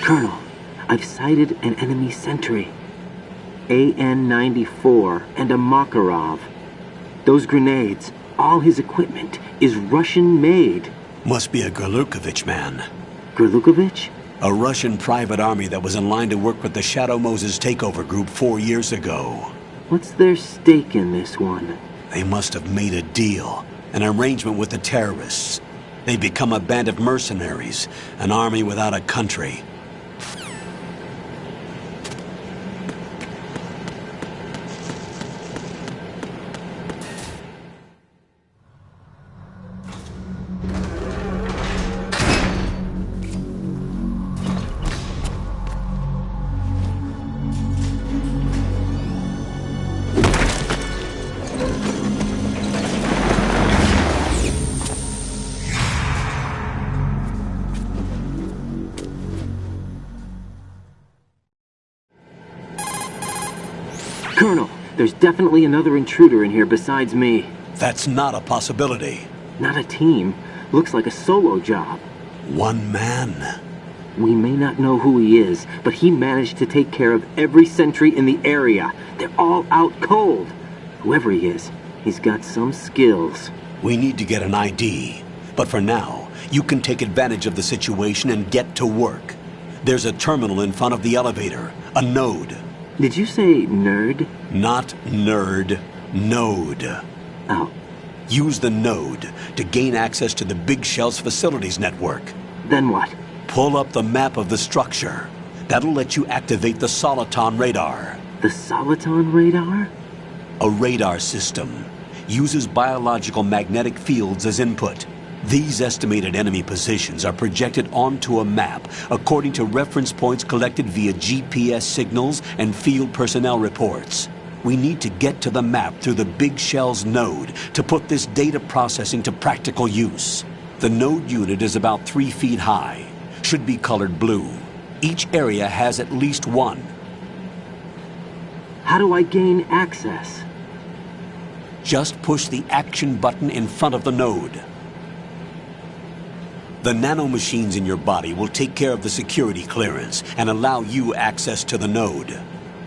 Colonel, I've sighted an enemy sentry. AN-94 and a Makarov. Those grenades, all his equipment, is Russian-made. Must be a Gorlukovich man. Gorlukovich? A Russian private army that was in line to work with the Shadow Moses takeover group 4 years ago. What's their stake in this one? They must have made a deal, an arrangement with the terrorists. They become a band of mercenaries, an army without a country. Colonel, there's definitely another intruder in here besides me. That's not a possibility. Not a team. Looks like a solo job. One man. We may not know who he is, but he managed to take care of every sentry in the area. They're all out cold. Whoever he is, he's got some skills. We need to get an ID. But for now, you can take advantage of the situation and get to work. There's a terminal in front of the elevator. A node. Did you say nerd? Not nerd. Node. Oh. Use the node to gain access to the Big Shell's facilities network. Then what? Pull up the map of the structure. That'll let you activate the Soliton radar. The Soliton radar? A radar system. Uses biological magnetic fields as input. These estimated enemy positions are projected onto a map according to reference points collected via GPS signals and field personnel reports. We need to get to the map through the Big Shell's node to put this data processing to practical use. The node unit is about 3 feet high. Should be colored blue. Each area has at least one. How do I gain access? Just push the action button in front of the node. The nanomachines in your body will take care of the security clearance and allow you access to the node.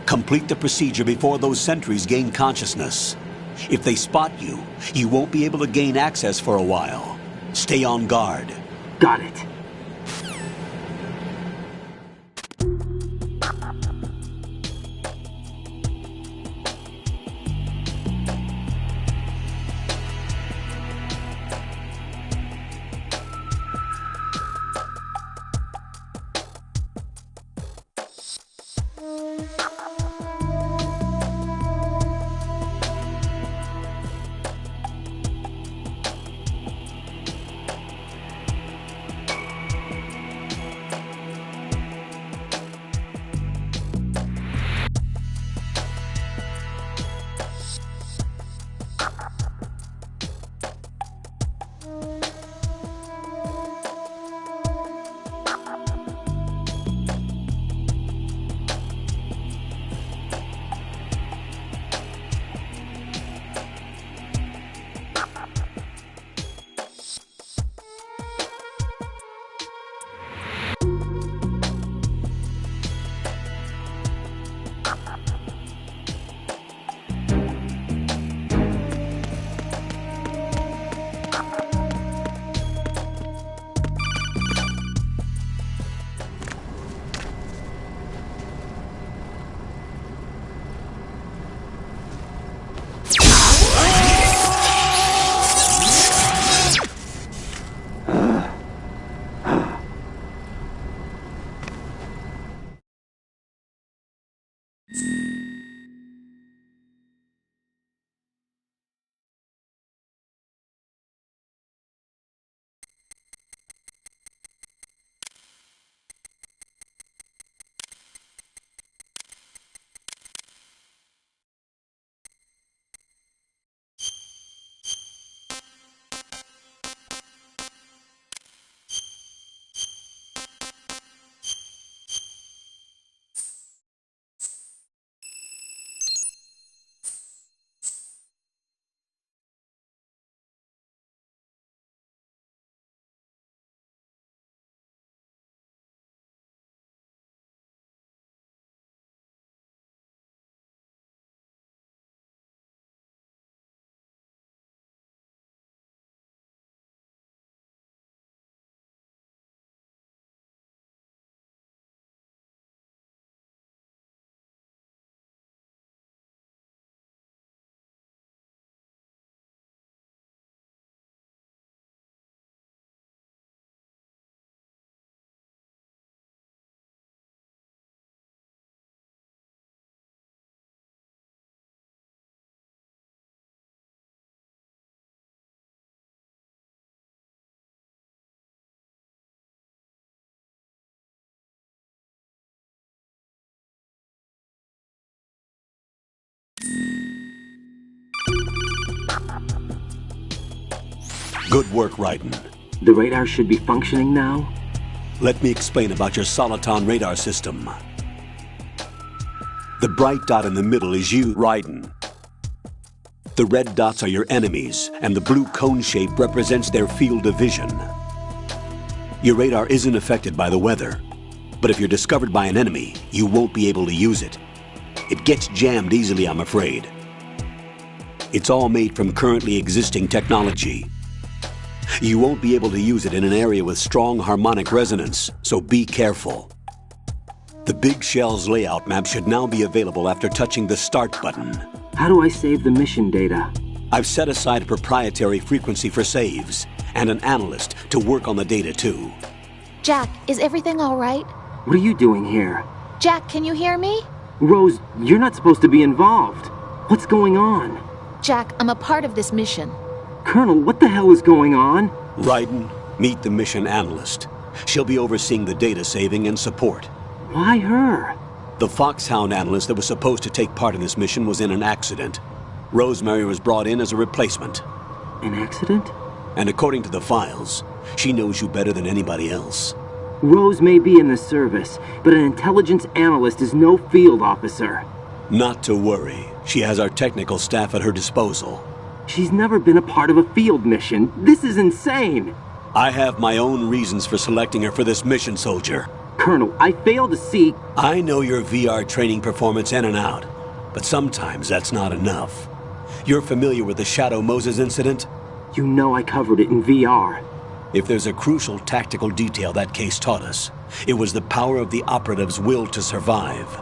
Complete the procedure before those sentries gain consciousness. If they spot you, you won't be able to gain access for a while. Stay on guard. Got it. Good work, Raiden. The radar should be functioning now? Let me explain about your Soliton radar system. The bright dot in the middle is you, Raiden. The red dots are your enemies, and the blue cone shape represents their field of vision. Your radar isn't affected by the weather, but if you're discovered by an enemy, you won't be able to use it. It gets jammed easily, I'm afraid. It's all made from currently existing technology. You won't be able to use it in an area with strong harmonic resonance, so be careful. The Big Shell's layout map should now be available after touching the Start button. How do I save the mission data? I've set aside a proprietary frequency for saves, and an analyst to work on the data too. Jack, is everything all right? What are you doing here? Jack, can you hear me? Rose, you're not supposed to be involved. What's going on? Jack, I'm a part of this mission. Colonel, what the hell is going on? Raiden, meet the mission analyst. She'll be overseeing the data saving and support. Why her? The Foxhound analyst that was supposed to take part in this mission was in an accident. Rosemary was brought in as a replacement. An accident? And according to the files, she knows you better than anybody else. Rose may be in the service, but an intelligence analyst is no field officer. Not to worry. She has our technical staff at her disposal. She's never been a part of a field mission. This is insane. I have my own reasons for selecting her for this mission, soldier. Colonel, I fail to see... I know your VR training performance in and out, but sometimes that's not enough. You're familiar with the Shadow Moses incident? You know I covered it in VR. If there's a crucial tactical detail that case taught us, it was the power of the operative's will to survive.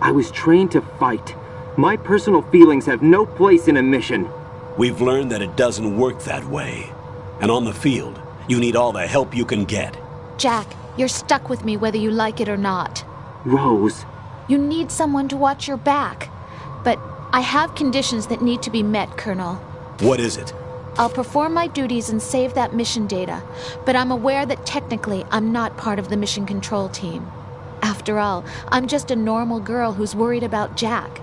I was trained to fight. My personal feelings have no place in a mission. We've learned that it doesn't work that way. And on the field, you need all the help you can get. Jack, you're stuck with me whether you like it or not. Rose. You need someone to watch your back. But I have conditions that need to be met, Colonel. What is it? I'll perform my duties and save that mission data, but I'm aware that technically I'm not part of the mission control team. After all, I'm just a normal girl who's worried about Jack.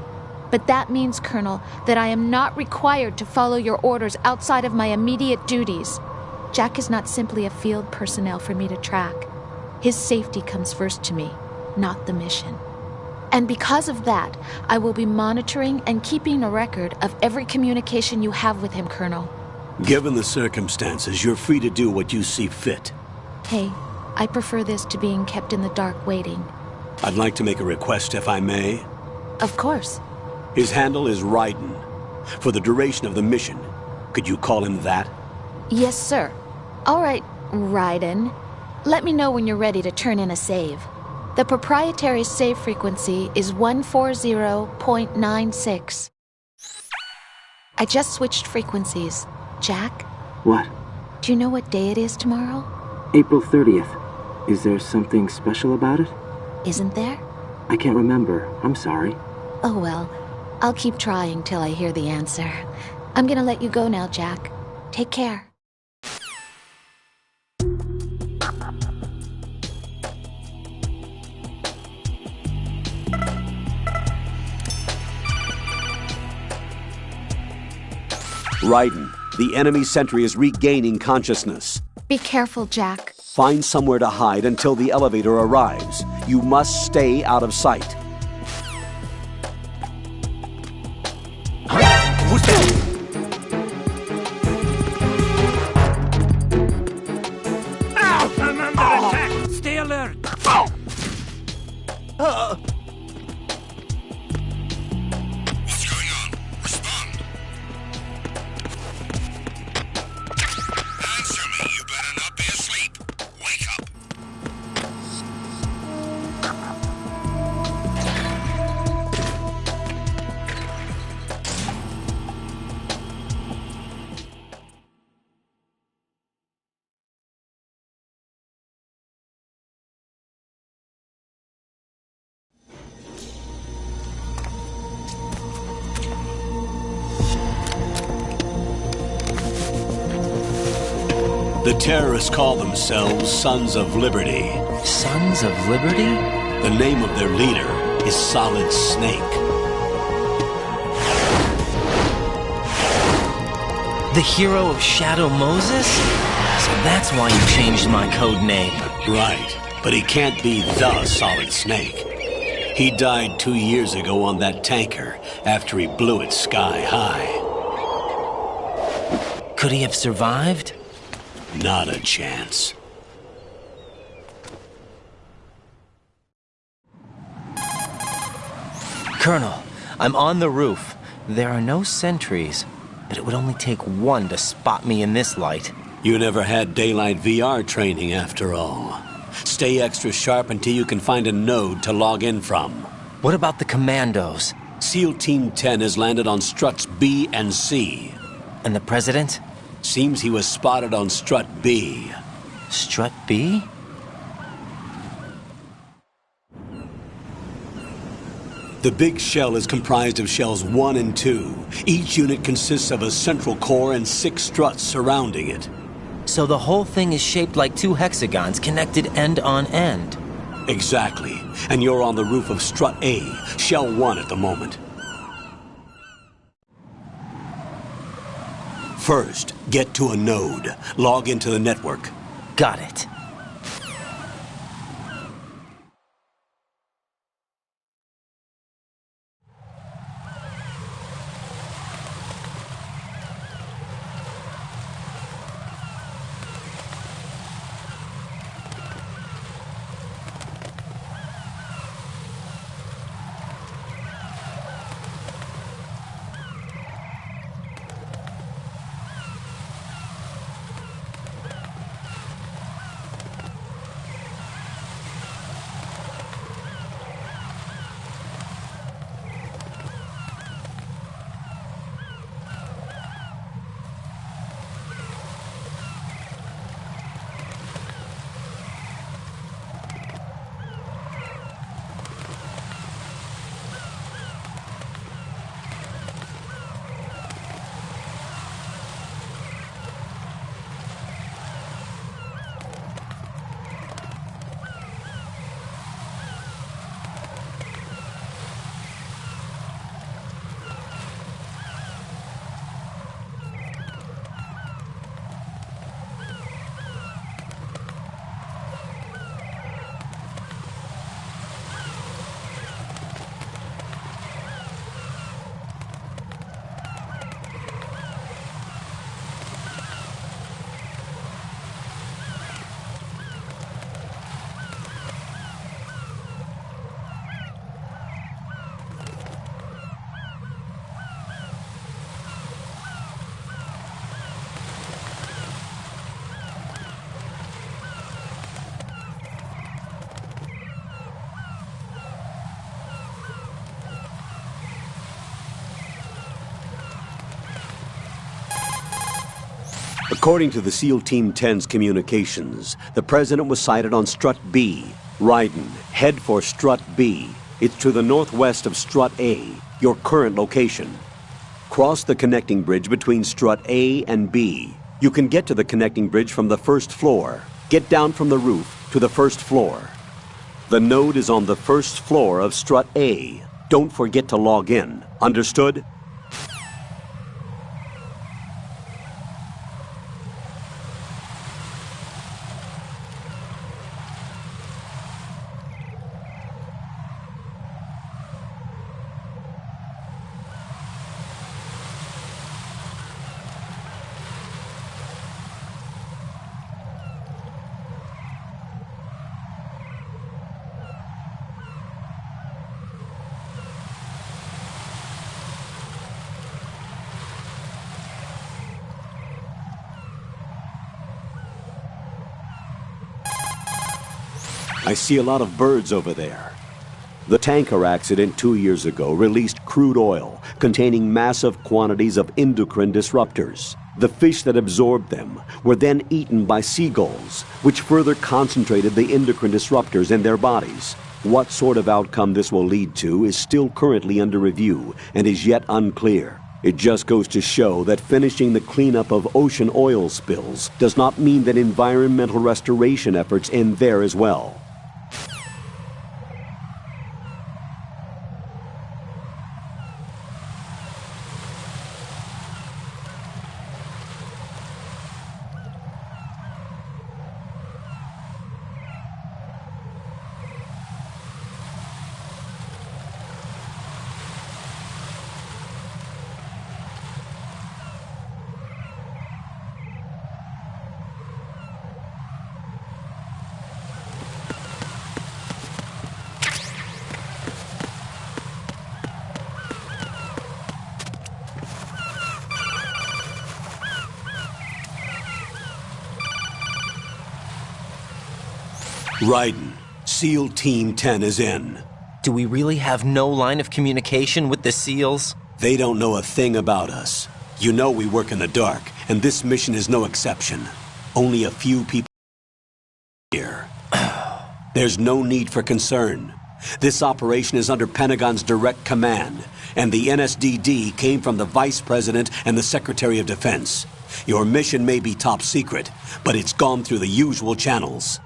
But that means, Colonel, that I am not required to follow your orders outside of my immediate duties. Jack is not simply a field personnel for me to track. His safety comes first to me, not the mission. And because of that, I will be monitoring and keeping a record of every communication you have with him, Colonel. Given the circumstances, you're free to do what you see fit. Hey, I prefer this to being kept in the dark waiting. I'd like to make a request, if I may. Of course. His handle is Raiden. For the duration of the mission, could you call him that? Yes, sir. All right, Raiden. Let me know when you're ready to turn in a save. The proprietary save frequency is 140.96. I just switched frequencies. Jack? What? Do you know what day it is tomorrow? April 30th. Is there something special about it? Isn't there? I can't remember. I'm sorry. Oh well, I'll keep trying till I hear the answer. I'm gonna let you go now, Jack. Take care. Raiden, the enemy sentry is regaining consciousness. Be careful, Jack. Find somewhere to hide until the elevator arrives. You must stay out of sight. Who's that? Ow! I'm under attack! Stay alert! What's going on? Respond! Answer me, you better not be asleep! Wake up! The terrorists call themselves Sons of Liberty. Sons of Liberty? The name of their leader is Solid Snake. The hero of Shadow Moses? So that's why you changed my code name. Right, but he can't be the Solid Snake. He died 2 years ago on that tanker after he blew it sky high. Could he have survived? Not a chance. Colonel, I'm on the roof. There are no sentries, but it would only take one to spot me in this light. You never had daylight VR training after all. Stay extra sharp until you can find a node to log in from. What about the commandos? SEAL Team 10 has landed on struts B and C. And the president? Seems he was spotted on strut B. Strut B? The big shell is comprised of shells 1 and 2. Each unit consists of a central core and 6 struts surrounding it. So the whole thing is shaped like 2 hexagons connected end on end. Exactly. And you're on the roof of strut A, shell 1 at the moment. First, get to a node. Log into the network. Got it. According to the SEAL Team 10's communications, the president was sighted on strut B. Raiden, head for strut B. It's to the northwest of strut A, your current location. Cross the connecting bridge between strut A and B. You can get to the connecting bridge from the first floor. Get down from the roof to the first floor. The node is on the first floor of strut A. Don't forget to log in. Understood? I see a lot of birds over there. The tanker accident 2 years ago released crude oil containing massive quantities of endocrine disruptors. The fish that absorbed them were then eaten by seagulls, which further concentrated the endocrine disruptors in their bodies. What sort of outcome this will lead to is still currently under review and is yet unclear. It just goes to show that finishing the cleanup of ocean oil spills does not mean that environmental restoration efforts end there as well. Raiden, SEAL Team 10 is in. Do we really have no line of communication with the SEALs? They don't know a thing about us. You know we work in the dark, and this mission is no exception. Only a few people here. There's no need for concern. This operation is under Pentagon's direct command, and the NSDD came from the Vice President and the Secretary of Defense. Your mission may be top secret, but it's gone through the usual channels.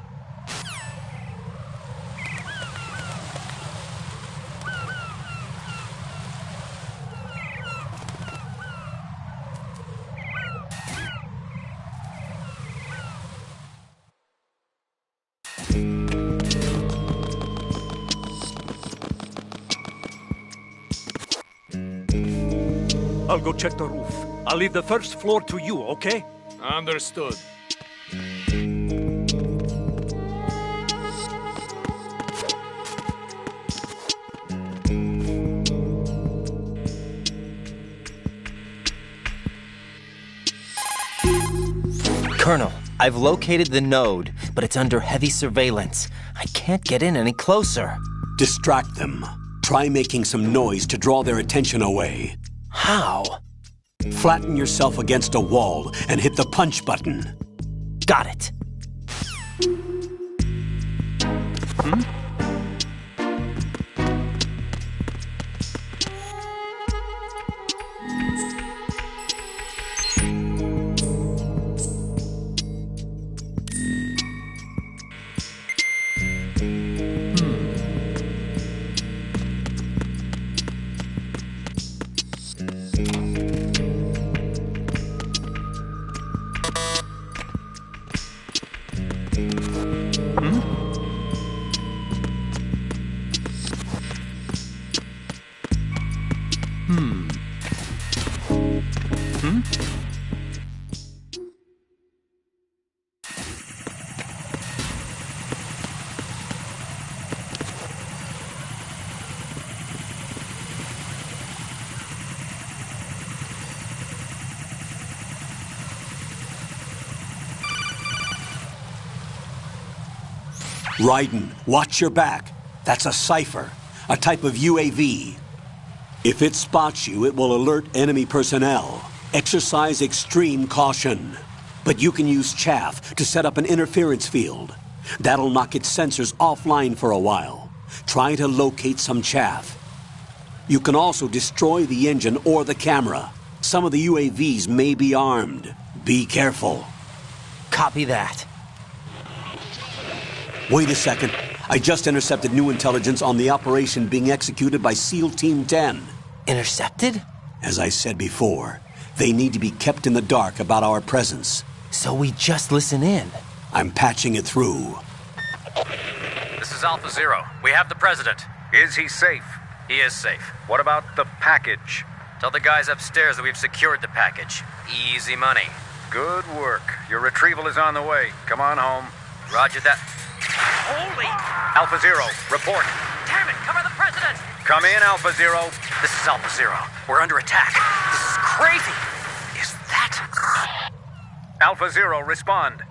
I'll go check the roof. I'll leave the first floor to you, okay? Understood. Colonel, I've located the node, but it's under heavy surveillance. I can't get in any closer. Distract them. Try making some noise to draw their attention away. How? Flatten yourself against a wall and hit the punch button. Got it. Raiden, watch your back. That's a cipher, a type of UAV. If it spots you, it will alert enemy personnel. Exercise extreme caution. But you can use chaff to set up an interference field. That'll knock its sensors offline for a while. Try to locate some chaff. You can also destroy the engine or the camera. Some of the UAVs may be armed. Be careful. Copy that. Wait a second. I just intercepted new intelligence on the operation being executed by SEAL Team 10. Intercepted? As I said before, they need to be kept in the dark about our presence. So we just listen in. I'm patching it through. This is Alpha Zero. We have the president. Is he safe? He is safe. What about the package? Tell the guys upstairs that we've secured the package. Easy money. Good work. Your retrieval is on the way. Come on home. Roger that. Holy! Alpha Zero, report. Damn it! Cover the president! Come in, Alpha Zero. This is Alpha Zero. We're under attack. This is crazy. Is that... Alpha Zero, respond.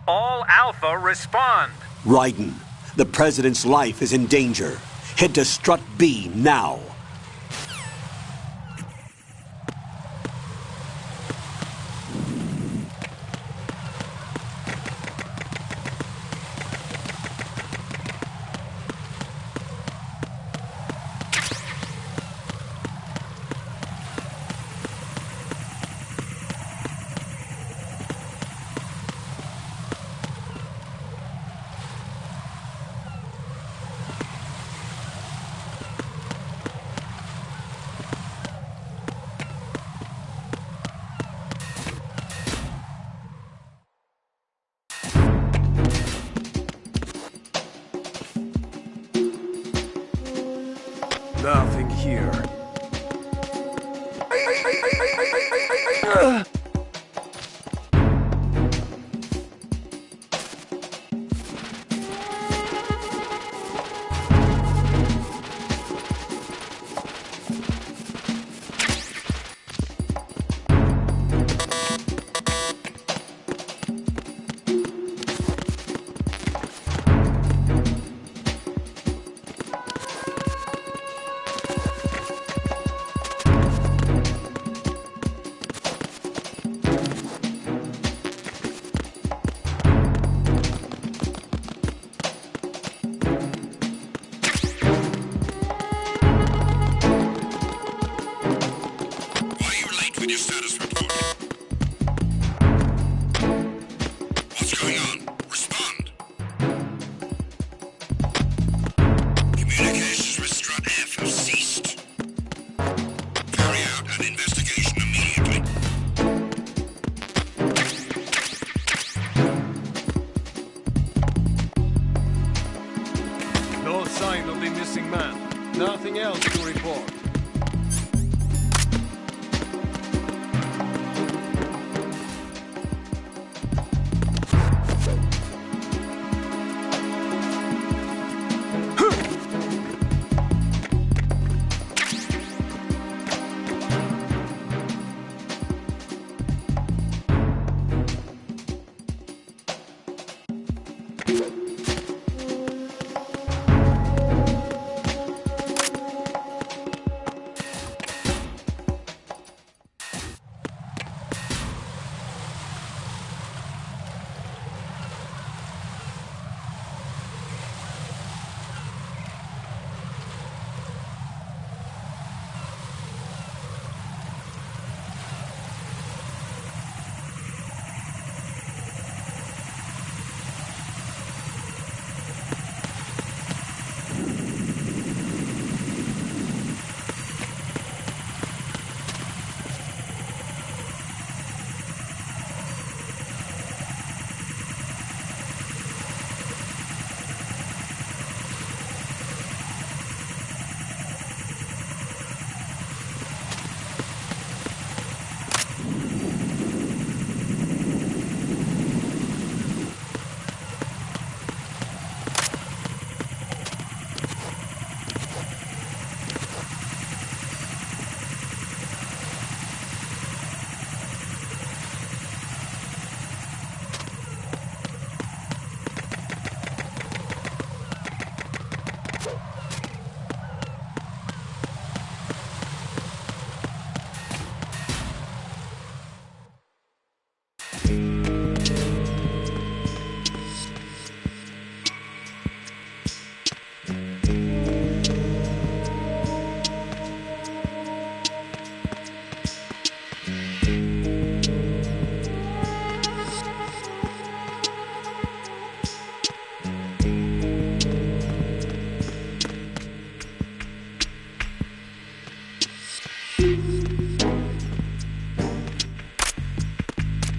All Alpha, respond. Raiden, the president's life is in danger. Head to Strut B now. Nothing here. sign of the missing man. Nothing else to report.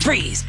Freeze!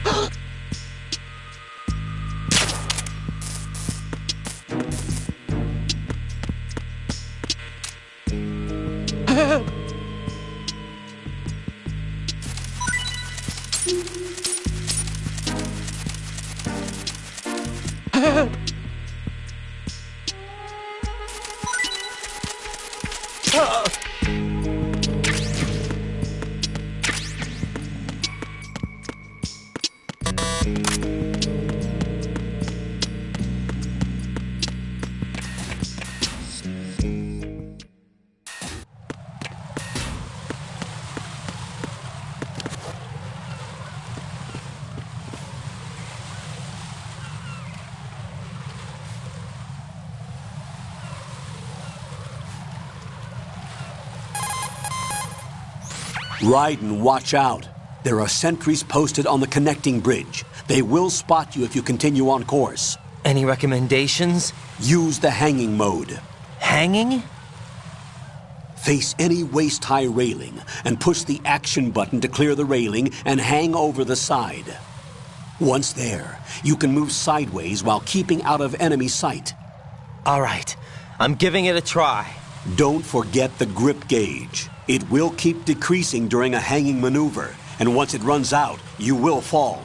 Raiden, watch out. There are sentries posted on the connecting bridge. They will spot you if you continue on course. Any recommendations? Use the hanging mode. Hanging? Face any waist-high railing and push the action button to clear the railing and hang over the side. Once there, you can move sideways while keeping out of enemy sight. All right, I'm giving it a try. Don't forget the grip gauge. It will keep decreasing during a hanging maneuver, and once it runs out, you will fall.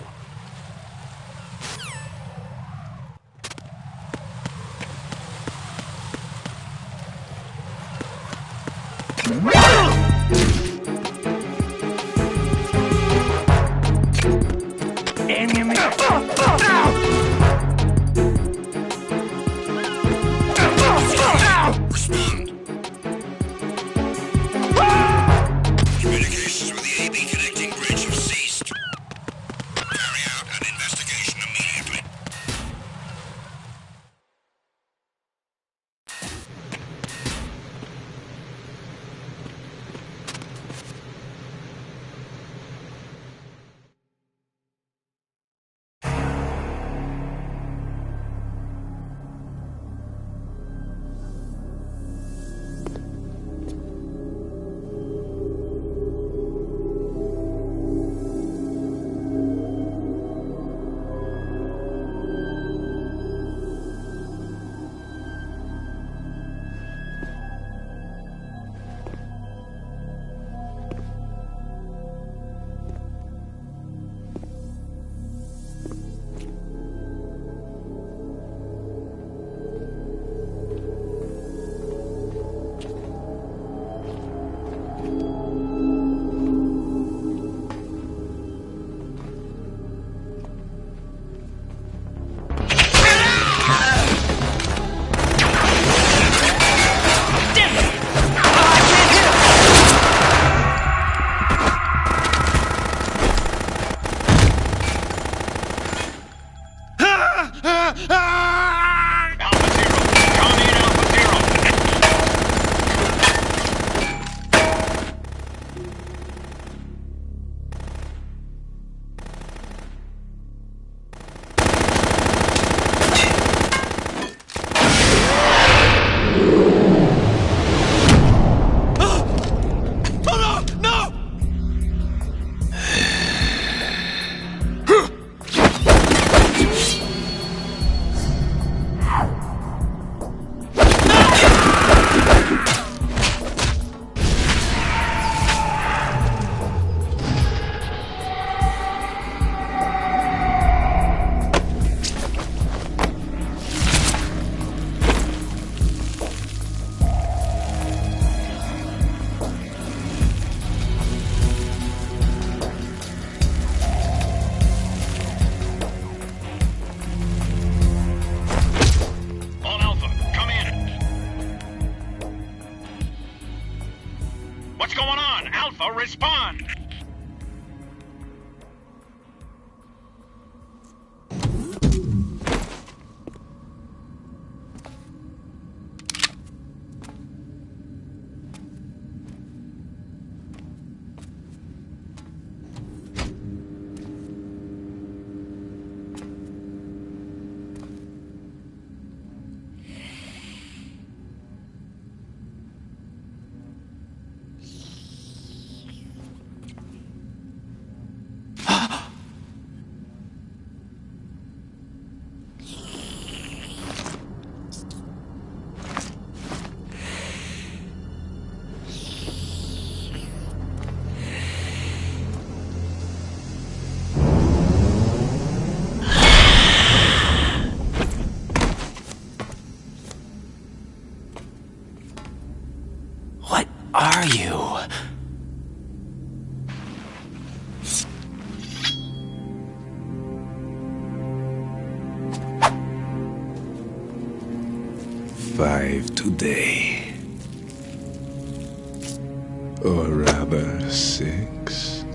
Communications with the AB connecting bridge have ceased. Carry out an investigation immediately. are you? Five today. Or rather, 6.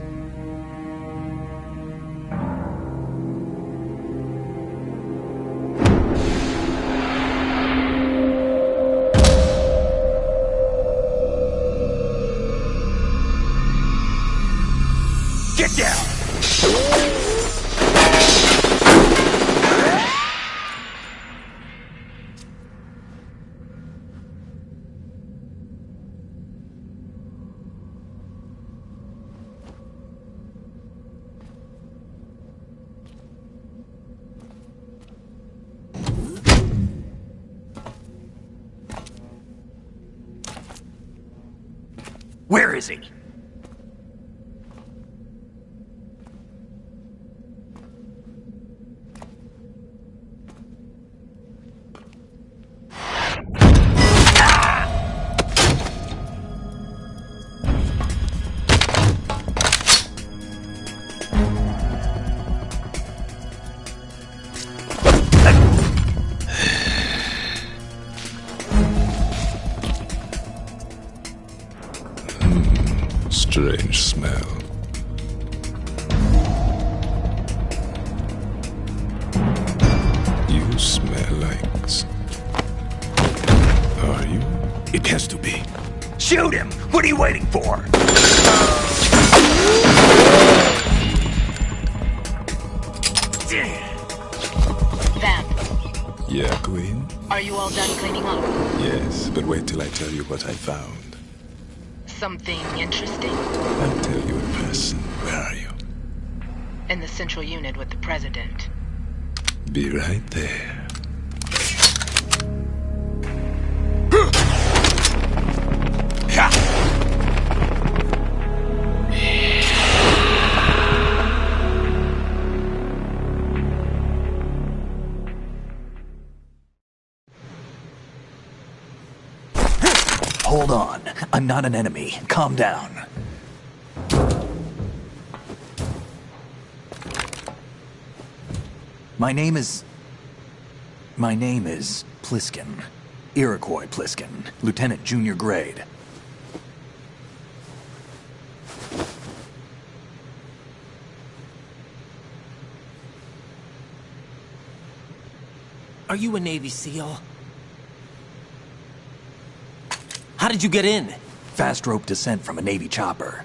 Get down! Where is he? Strange smell. You smell like... Are you? It has to be. Shoot him! What are you waiting for? Vamp, Yeah, Queen? are you all done cleaning up? Yes, but wait till I tell you what I found. Something interesting? I'll tell you in person. Where are you? In the central unit with the president. Be right there. Hold on. I'm not an enemy. Calm down. My name is Pliskin. Iroquois Pliskin. Lieutenant Junior Grade. Are you a Navy SEAL? How did you get in? Fast rope descent from a Navy chopper.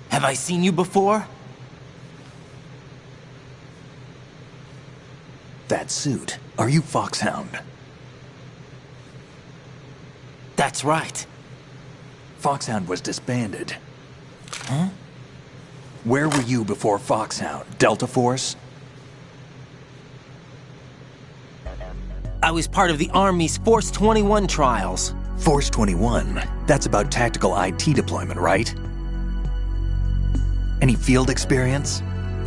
Have I seen you before? That suit. Are you Foxhound? That's right. Foxhound was disbanded. Huh? Where were you before Foxhound? Delta Force? I was part of the Army's Force 21 trials. Force 21? That's about tactical IT deployment, right? Any field experience?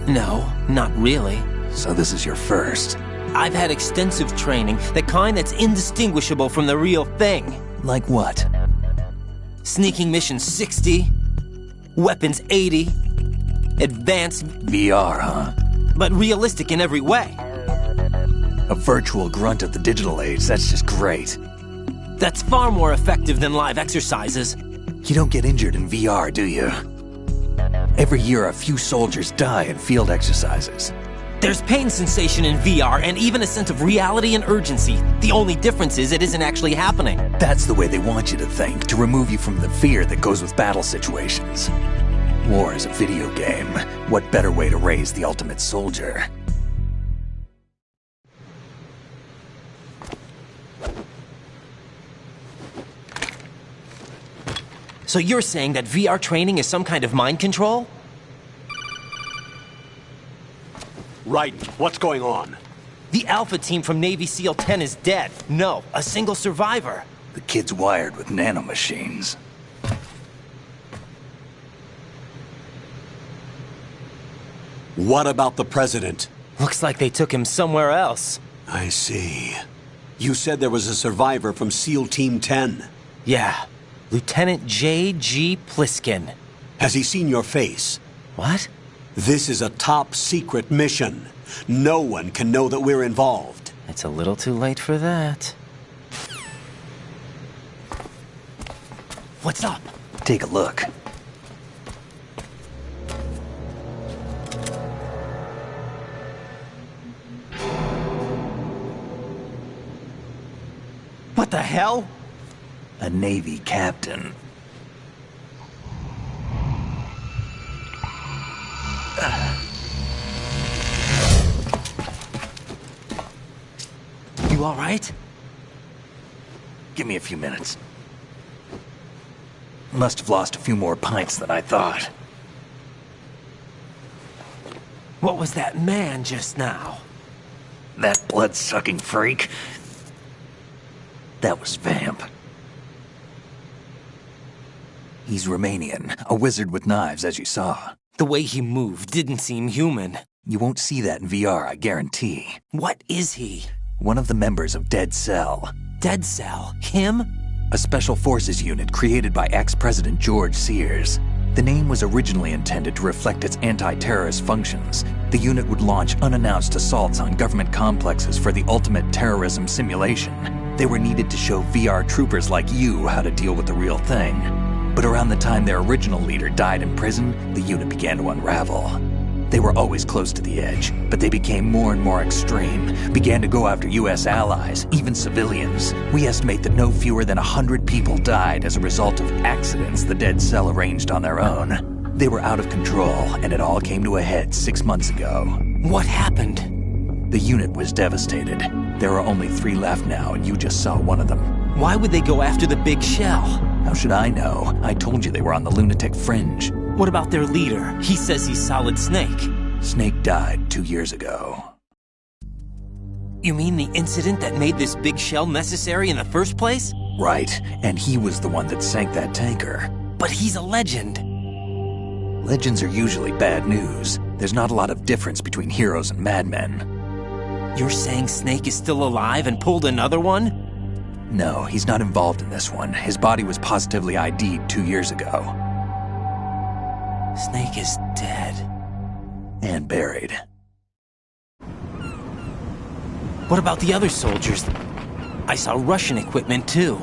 No, not really. So this is your first. I've had extensive training, the kind that's indistinguishable from the real thing. Like what? Sneaking mission 60, weapons 80, advanced... VR, huh? But realistic in every way. A virtual grunt of the digital age, that's just great. That's far more effective than live exercises. You don't get injured in VR, do you? Every year a few soldiers die in field exercises. There's pain sensation in VR and even a sense of reality and urgency. The only difference is it isn't actually happening. That's the way they want you to think, to remove you from the fear that goes with battle situations. War is a video game. What better way to raise the ultimate soldier? So you're saying that VR training is some kind of mind control? Right. What's going on? The Alpha team from Navy SEAL 10 is dead. No, a single survivor. The kid's wired with nanomachines. What about the president? Looks like they took him somewhere else. I see. You said there was a survivor from SEAL Team 10. Yeah. Lieutenant J.G. Pliskin. Has he seen your face? What? This is a top-secret mission. No one can know that we're involved. It's a little too late for that. What's up? Take a look. What the hell? A Navy captain. You all right? Give me a few minutes. Must have lost a few more pints than I thought. What was that man just now? That blood-sucking freak? That was Vamp. He's Romanian, a wizard with knives, as you saw. The way he moved didn't seem human. You won't see that in VR, I guarantee. What is he? One of the members of Dead Cell. Dead Cell? Him? A special forces unit created by ex-President George Sears. The name was originally intended to reflect its anti-terrorist functions. The unit would launch unannounced assaults on government complexes for the ultimate terrorism simulation. They were needed to show VR troopers like you how to deal with the real thing. But around the time their original leader died in prison, the unit began to unravel. They were always close to the edge, but they became more and more extreme, began to go after U.S. allies, even civilians. We estimate that no fewer than 100 people died as a result of accidents the Dead Cell arranged on their own. They were out of control, and it all came to a head 6 months ago. What happened? The unit was devastated. There are only 3 left now, and you just saw one of them. Why would they go after the big shell? How should I know? I told you they were on the lunatic fringe. What about their leader? He says he's Solid Snake. Snake died 2 years ago. You mean the incident that made this big shell necessary in the first place? Right, and he was the one that sank that tanker. But he's a legend. Legends are usually bad news. There's not a lot of difference between heroes and madmen. You're saying Snake is still alive and pulled another one? No, he's not involved in this one. His body was positively ID'd 2 years ago. Snake is dead. And buried. What about the other soldiers? I saw Russian equipment too.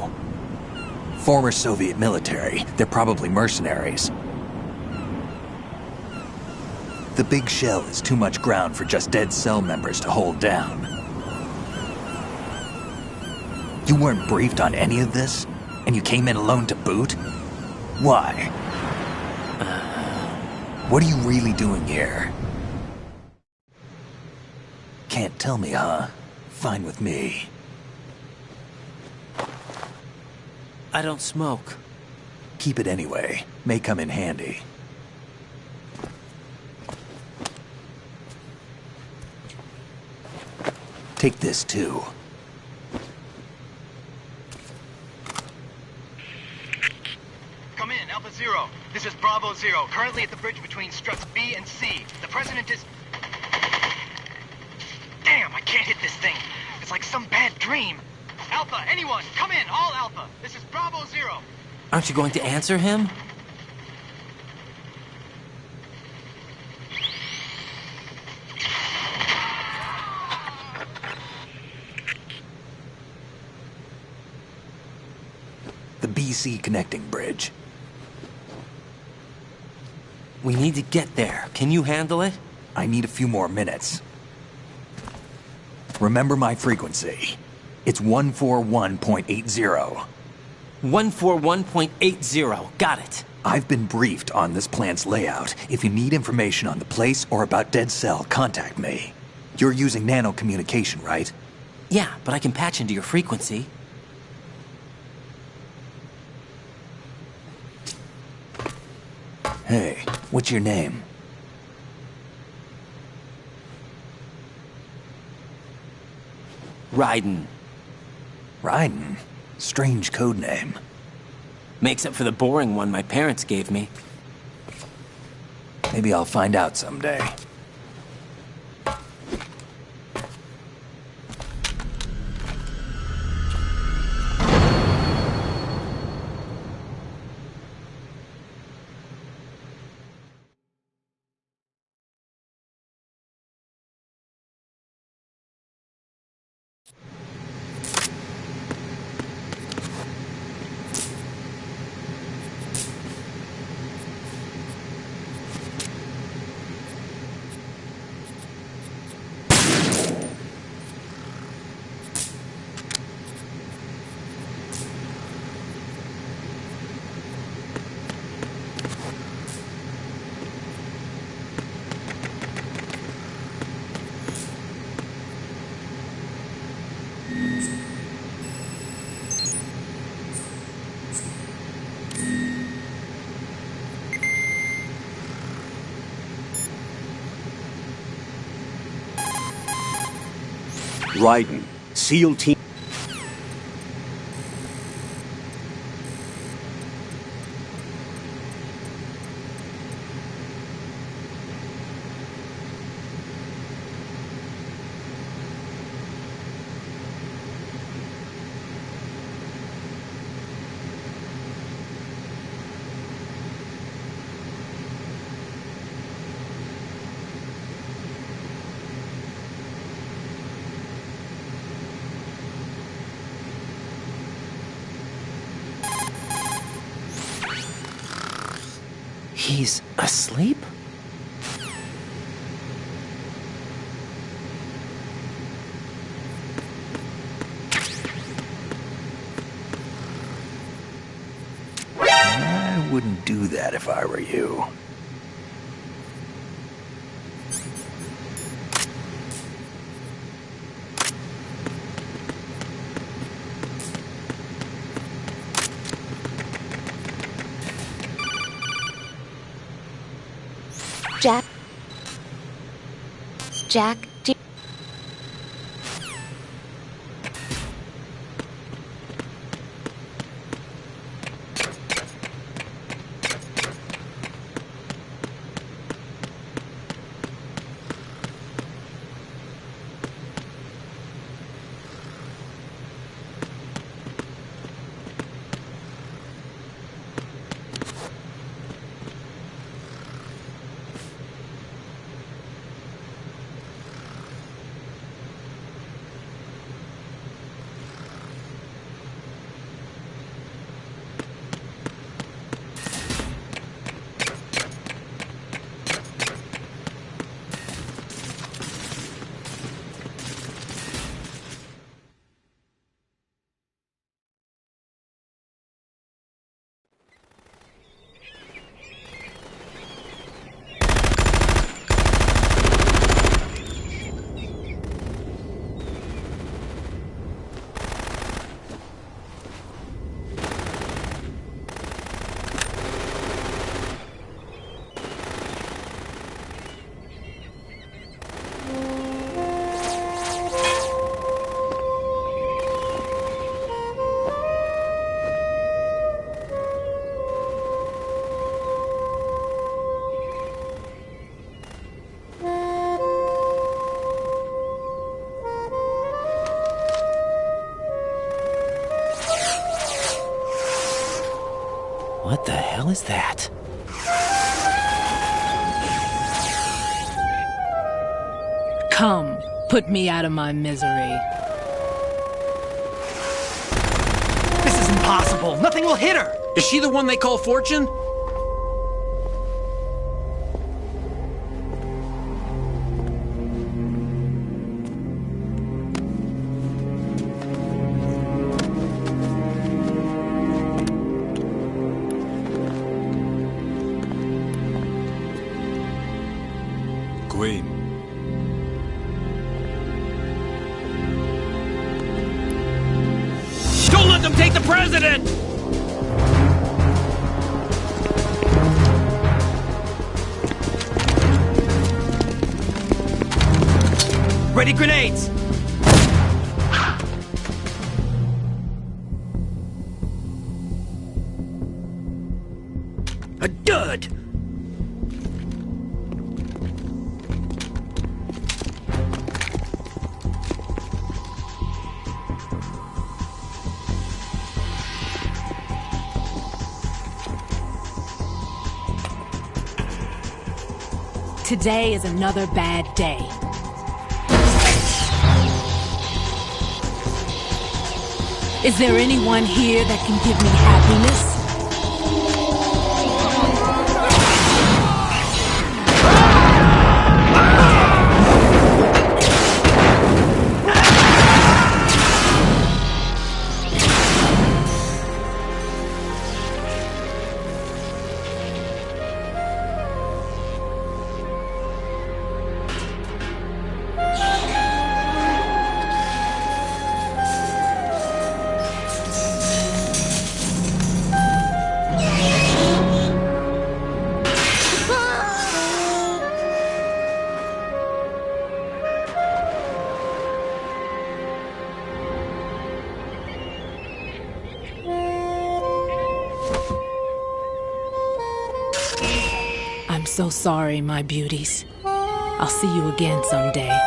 Former Soviet military. They're probably mercenaries. The big shell is too much ground for just Dead Cell members to hold down. You weren't briefed on any of this? And you came in alone to boot? Why? What are you really doing here? Can't tell me, huh? Fine with me. I don't smoke. Keep it anyway. May come in handy. Take this too. Come in, Alpha Zero. This is Bravo Zero, currently at the bridge between struts B and C. The President is... Damn, I can't hit this thing. It's like some bad dream. Alpha, anyone, come in, all Alpha. This is Bravo Zero. Aren't you going to answer him? The BC connecting bridge. We need to get there. Can you handle it? I need a few more minutes. Remember my frequency. It's 141.80. 141.80. Got it. I've been briefed on this plant's layout. If you need information on the place or about Dead Cell, contact me. You're using nano communication, right? Yeah, but I can patch into your frequency. Hey, what's your name? Raiden. Raiden? Strange code name. Makes up for the boring one my parents gave me. Maybe I'll find out someday. Raiden, SEAL Team... He's asleep? I wouldn't do that if I were you. Jack, What the hell is that? Come, put me out of my misery. This is impossible. Nothing will hit her. Is she the one they call Fortune? Queen. Don't let them take the president! Ready grenades! A dud! Today is another bad day. Is there anyone here that can give me happiness? so sorry, my beauties. I'll see you again someday.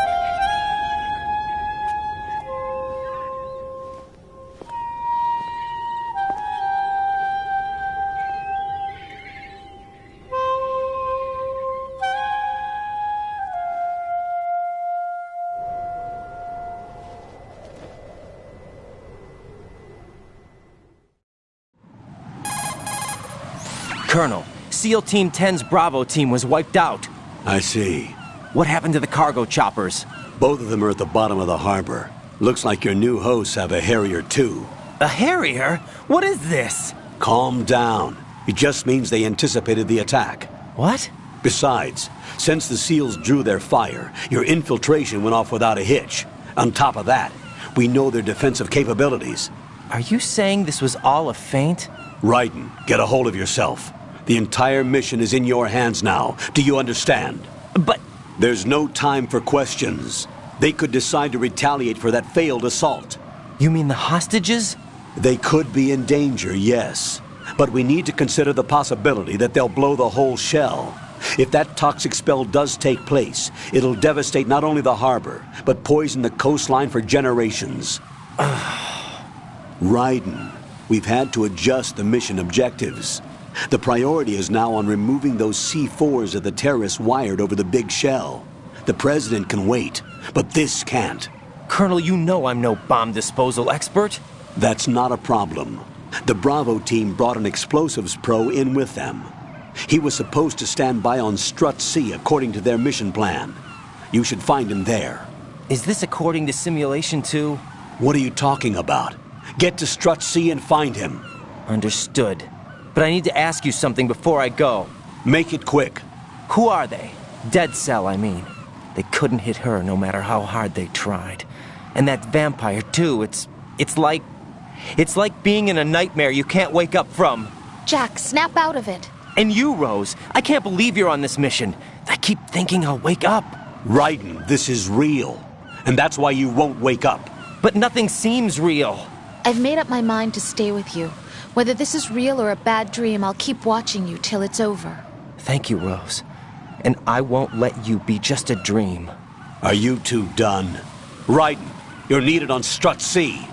Colonel, SEAL Team 10's Bravo team was wiped out. I see. What happened to the cargo choppers? Both of them are at the bottom of the harbor. Looks like your new hosts have a Harrier too. A Harrier? What is this? Calm down. It just means they anticipated the attack. What? Besides, since the SEALs drew their fire, your infiltration went off without a hitch. On top of that, we know their defensive capabilities. Are you saying this was all a feint? Raiden, get a hold of yourself. The entire mission is in your hands now. Do you understand? But... There's no time for questions. They could decide to retaliate for that failed assault. You mean the hostages? They could be in danger, yes. But we need to consider the possibility that they'll blow the whole shell. If that toxic spell does take place, it'll devastate not only the harbor, but poison the coastline for generations. Raiden, we've had to adjust the mission objectives. The priority is now on removing those C4s that the terrorists wired over the big shell. The President can wait, but this can't. Colonel, you know I'm no bomb disposal expert. That's not a problem. The Bravo team brought an explosives pro in with them. He was supposed to stand by on Strut C according to their mission plan. You should find him there. Is this according to Simulation 2? What are you talking about? Get to Strut C and find him. Understood. But I need to ask you something before I go. Make it quick. Who are they? Dead Cell, I mean. They couldn't hit her no matter how hard they tried. And that vampire, too, it's like being in a nightmare you can't wake up from. Jack, snap out of it. And you, Rose, I can't believe you're on this mission. I keep thinking I'll wake up. Raiden, this is real. And that's why you won't wake up. But nothing seems real. I've made up my mind to stay with you. Whether this is real or a bad dream, I'll keep watching you till it's over. Thank you, Rose. And I won't let you be just a dream. Are you two done? Raiden, you're needed on Strut C.